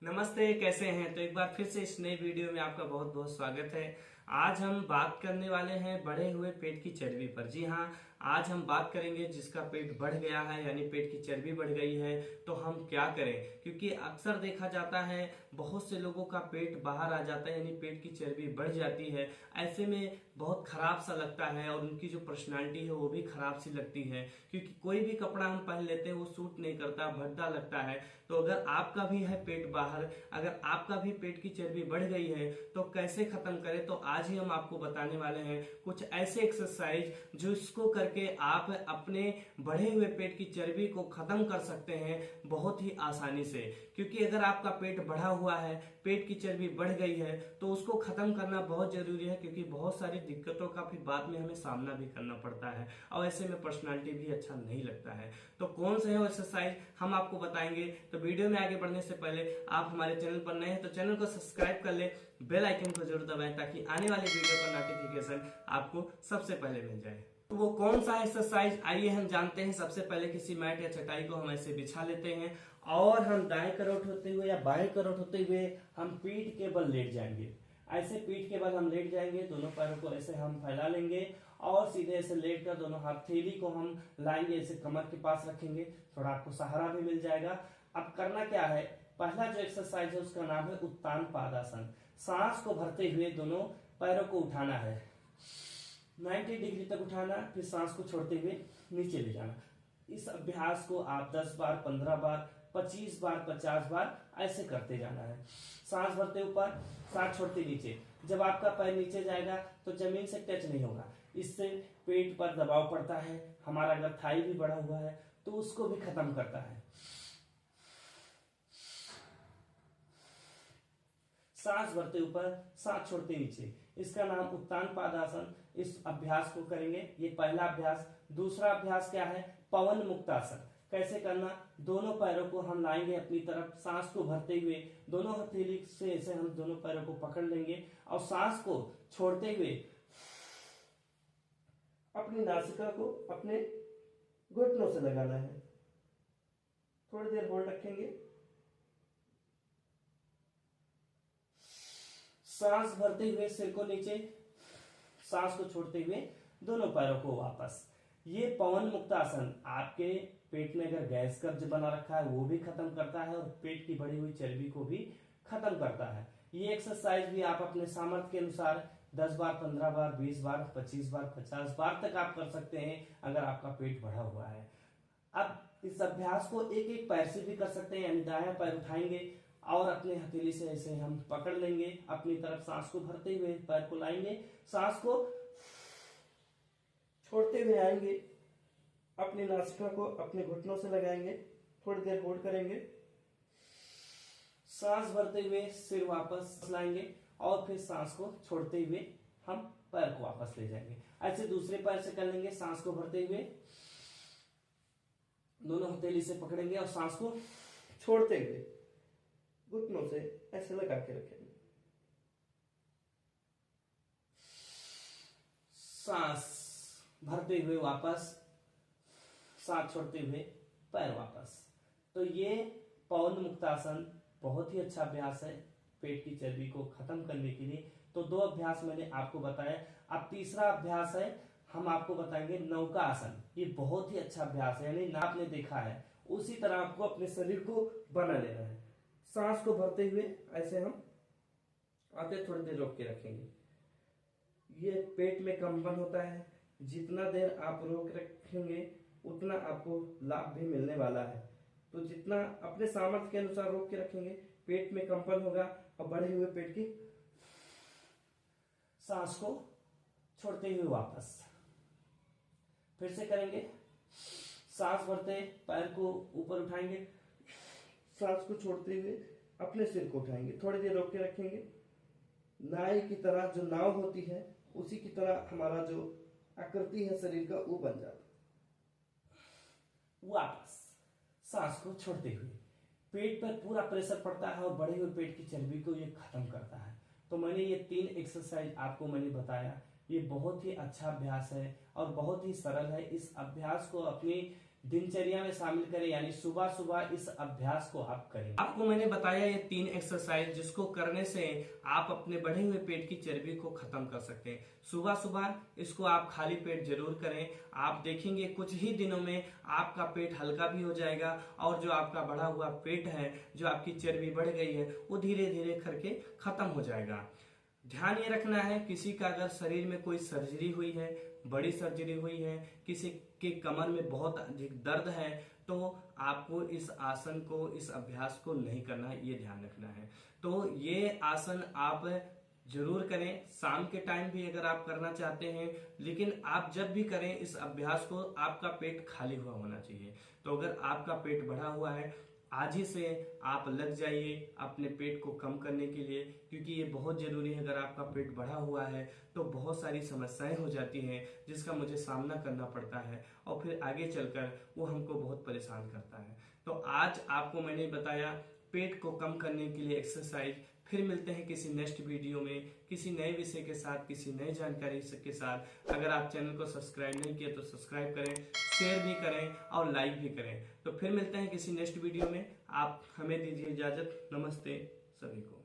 नमस्ते, कैसे हैं? तो एक बार फिर से इस नए वीडियो में आपका बहुत बहुत स्वागत है। आज हम बात करने वाले हैं बढ़े हुए पेट की चर्बी पर। जी हाँ, आज हम बात करेंगे जिसका पेट बढ़ गया है, यानी पेट की चर्बी बढ़ गई है, तो हम क्या करें। क्योंकि अक्सर देखा जाता है बहुत से लोगों का पेट बाहर आ जाता है, यानी पेट की चर्बी बढ़ जाती है। ऐसे में बहुत खराब सा लगता है और उनकी जो पर्सनालिटी है वो भी खराब सी लगती है, क्योंकि कोई भी कपड़ा हम पहन लेते हैं वो सूट नहीं करता, भद्दा लगता है। तो अगर आपका भी है पेट बाहर, अगर आपका भी पेट की चर्बी बढ़ गई है तो कैसे खत्म करें, तो आज ही हम आपको बताने वाले हैं कुछ ऐसे एक्सरसाइज जो इसको करके आप अपने बढ़े हुए पेट की चर्बी को खत्म कर सकते हैं बहुत ही आसानी से। क्योंकि अगर आपका पेट बढ़ा हुआ है, पेट की चर्बी बढ़ गई है, तो उसको खत्म करना बहुत जरूरी है, क्योंकि बहुत सारी दिक्कतों का फिर बाद में हमें सामना भी करना पड़ता है और ऐसे में पर्सनालिटी भी अच्छा नहीं लगता है। तो कौन सा है वो एक्सरसाइज हम आपको बताएंगे। तो वीडियो में आगे बढ़ने से पहले आप हमारे चैनल पर नए हैं तो चैनल को सब्सक्राइब कर ले, बेल आइकन को जरूर दबाएं ताकि आने वाले वीडियो का नोटिफिकेशन आपको सबसे पहले मिल जाए। तो वो कौन सा एक्सरसाइज, आइए हम जानते हैं। सबसे पहले किसी मैट या चटाई को हम ऐसे बिछा लेते हैं और हम दाएं करवट होते हुए या बाएं करवट होते हुए हम पीठ के बल लेट जाएंगे। ऐसे पीठ के बल हम लेट जाएंगे, दोनों पैरों को ऐसे हम फैला लेंगे और सीधे ऐसे लेट कर दोनों हथेली को हम लाएंगे, ऐसे कमर के पास रखेंगे, थोड़ा आपको सहारा भी मिल जाएगा। अब करना क्या है, पहला जो एक्सरसाइज है उसका नाम है उत्तान पादासन। सांस को भरते हुए दोनों पैरों को उठाना है, 90 डिग्री तक उठाना, फिर सांस को छोड़ते हुए नीचे ले जाना। इस अभ्यास को आप 10 बार, 15 बार, 25 बार, 50 बार ऐसे करते जाना है। सांस भरते ऊपर, सांस छोड़ते नीचे। जब आपका पैर नीचे जाएगा तो जमीन से टच नहीं होगा, इससे पेट पर दबाव पड़ता है। हमारा अगर थाई भी बढ़ा हुआ है तो उसको भी खत्म करता है। सांस भरते ऊपर, सांस छोड़ते नीचे, इसका नाम उत्तान पादासन। इस अभ्यास को करेंगे, ये पहला अभ्यास। दूसरा अभ्यास क्या है, पवन मुक्तासन। कैसे करना, दोनों पैरों को हम लाएंगे अपनी तरफ, सांस को भरते हुए दोनों हथेली से ऐसे हम दोनों पैरों को पकड़ लेंगे और सांस को छोड़ते हुए अपनी नासिका को अपने घुटनों से लगाना है। थोड़ी देर होल्ड रखेंगे, सांस भरते हुए सिर को नीचे, सांस को छोड़ते हुए दोनों पैरों को वापस। ये पवन मुक्तासन आपके पेट में अगर गैस कब्ज बना रखा है वो भी खत्म करता है और पेट की बढ़ी हुई चर्बी को भी खत्म करता है। ये एक्सरसाइज भी आप अपने सामर्थ्य के अनुसार 10 बार, 15 बार, 20 बार, 25 बार, 50 बार तक आप कर सकते हैं अगर आपका पेट बढ़ा हुआ है। अब इस अभ्यास को एक एक पैर से भी कर सकते हैं, यानी दायां पैर उठाएंगे और अपने हथेली से ऐसे हम पकड़ लेंगे अपनी तरफ, सांस को भरते हुए पैर को लाएंगे, सांस को छोड़ते हुए आएंगे, अपनी नासिका को अपने घुटनों से लगाएंगे, थोड़ी देर होल्ड करेंगे, सांस भरते हुए सिर वापस लाएंगे और फिर सांस को छोड़ते हुए हम पैर को वापस ले जाएंगे। ऐसे दूसरे पैर से कर लेंगे, सांस को भरते हुए दोनों हथेली से पकड़ेंगे और सांस को छोड़ते हुए घुटनों से ऐसे लगा के रखेंगे। सांस भरते हुए वापस, सांस छोड़ते हुए पैर वापस। तो ये पवन मुक्तासन बहुत ही अच्छा अभ्यास है पेट की चर्बी को खत्म करने के लिए। तो दो अभ्यास मैंने आपको बताया। अब तीसरा अभ्यास है, हम आपको बताएंगे नौका आसन। ये बहुत ही अच्छा अभ्यास है, यानी ना आपने देखा है उसी तरह आपको अपने शरीर को बना लेना है। सांस को भरते हुए ऐसे हम आते थोड़ी देर रोक के रखेंगे। ये पेट में कंपन होता है, जितना देर आप रोक रखेंगे उतना आपको लाभ भी मिलने वाला है। तो जितना अपने सामर्थ्य के अनुसार रोक के रखेंगे, पेट में कंपन होगा और बढ़े हुए पेट की सांस को छोड़ते हुए वापस फिर से करेंगे। सांस भरते पैर को ऊपर उठाएंगे, सांस को छोड़ते हुए अपने सिर को उठाएंगे, थोड़ी देर रोक के रखेंगे। नाव की तरह जो नाव होती है उसी की तरह हमारा जो आकृति है शरीर का वो बन जाता। वापस सांस को छोड़ते हुए पेट पर पूरा प्रेशर पड़ता है और बढ़े हुए पेट की चर्बी को ये खत्म करता है। तो मैंने ये 3 एक्सरसाइज आपको मैंने बताया, ये बहुत ही अच्छा अभ्यास है और बहुत ही सरल है। इस अभ्यास को अपनी दिनचर्या में शामिल करें, यानी सुबह सुबह इस अभ्यास को आप करें। आपको मैंने बताया ये 3 एक्सरसाइज जिसको करने से आप अपने बढ़े हुए पेट की चर्बी को खत्म कर सकते हैं। सुबह सुबह इसको आप खाली पेट जरूर करें। आप देखेंगे कुछ ही दिनों में आपका पेट हल्का भी हो जाएगा और जो आपका बढ़ा हुआ पेट है, जो आपकी चर्बी बढ़ गई है, वो धीरे धीरे करके खत्म हो जाएगा। ध्यान ये रखना है, किसी का अगर शरीर में कोई सर्जरी हुई है, बड़ी सर्जरी हुई है, किसी के कमर में बहुत अधिक दर्द है, तो आपको इस आसन को, इस अभ्यास को नहीं करना है, ये ध्यान रखना है। तो ये आसन आप जरूर करें। शाम के टाइम भी अगर आप करना चाहते हैं, लेकिन आप जब भी करें इस अभ्यास को आपका पेट खाली हुआ होना चाहिए। तो अगर आपका पेट बढ़ा हुआ है, आज ही से आप लग जाइए अपने पेट को कम करने के लिए, क्योंकि ये बहुत जरूरी है। अगर आपका पेट बढ़ा हुआ है तो बहुत सारी समस्याएं हो जाती हैं जिसका मुझे सामना करना पड़ता है और फिर आगे चलकर वो हमको बहुत परेशान करता है। तो आज आपको मैंने बताया पेट को कम करने के लिए एक्सरसाइज। फिर मिलते हैं किसी नेक्स्ट वीडियो में, किसी नए विषय के साथ, किसी नई जानकारी के साथ। अगर आप चैनल को सब्सक्राइब नहीं किया तो सब्सक्राइब करें, शेयर भी करें और लाइक भी करें। तो फिर मिलते हैं किसी नेक्स्ट वीडियो में। आप हमें दीजिए इजाजत। नमस्ते सभी को।